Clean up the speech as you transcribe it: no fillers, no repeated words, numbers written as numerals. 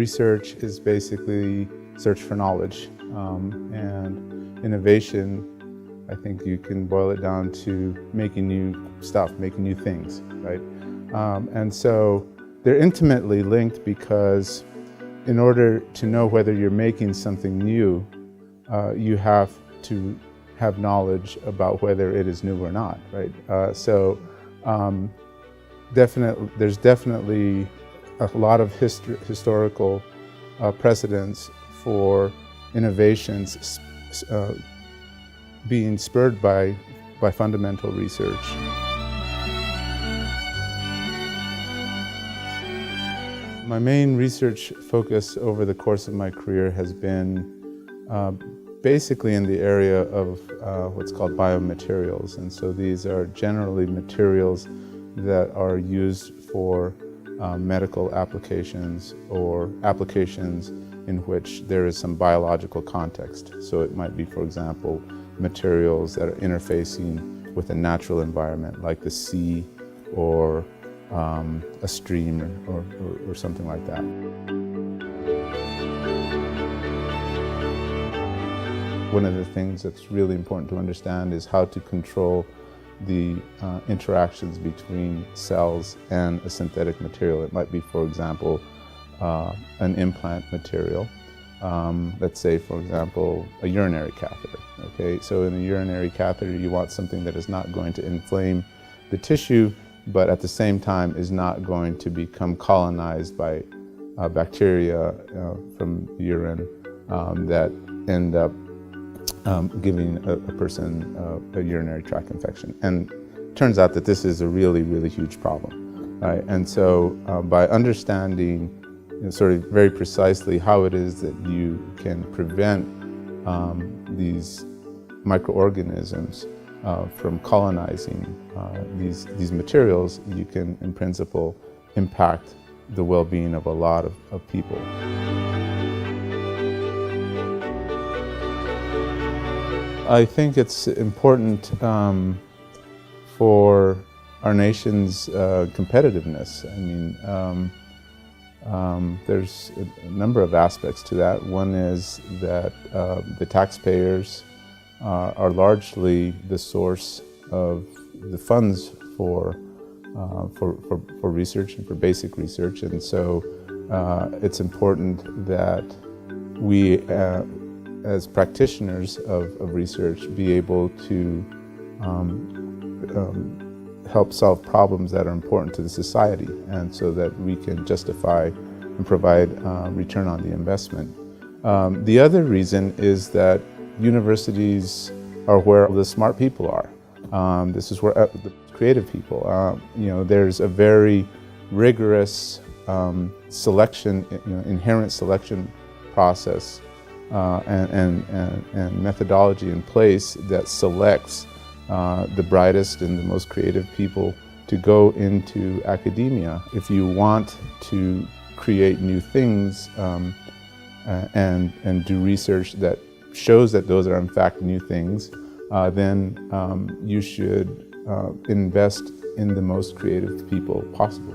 Research is basically search for knowledge, and innovation, I think you can boil it down to making new stuff, making new things, right? And so they're intimately linked because in order to know whether you're making something new, you have to have knowledge about whether it is new or not, right? There's definitely a lot of historical precedents for innovations being spurred by fundamental research. My main research focus over the course of my career has been basically in the area of what's called biomaterials. And so these are generally materials that are used for medical applications or applications in which there is some biological context. So it might be, for example, materials that are interfacing with a natural environment like the sea or a stream or something like that. One of the things that's really important to understand is how to control the interactions between cells and a synthetic material. It might be, for example, an implant material. Let's say, for example, a urinary catheter. Okay, so in a urinary catheter, you want something that is not going to inflame the tissue, but at the same time is not going to become colonized by bacteria from urine that end up giving a person a urinary tract infection. And it turns out that this is a really, really huge problem, right? And so by understanding sort of very precisely how it is that you can prevent these microorganisms from colonizing these materials, you can, in principle, impact the well-being of a lot of people. I think it's important for our nation's competitiveness. I mean, there's a number of aspects to that. One is that the taxpayers are largely the source of the funds for research and for basic research, and so it's important that we, as practitioners of research, be able to help solve problems that are important to the society, and so that we can justify and provide return on the investment. The other reason is that universities are where the smart people are. This is where the creative people. There's a very rigorous selection, inherent selection process and methodology in place that selects the brightest and the most creative people to go into academia. If you want to create new things and do research that shows that those are in fact new things, then you should invest in the most creative people possible.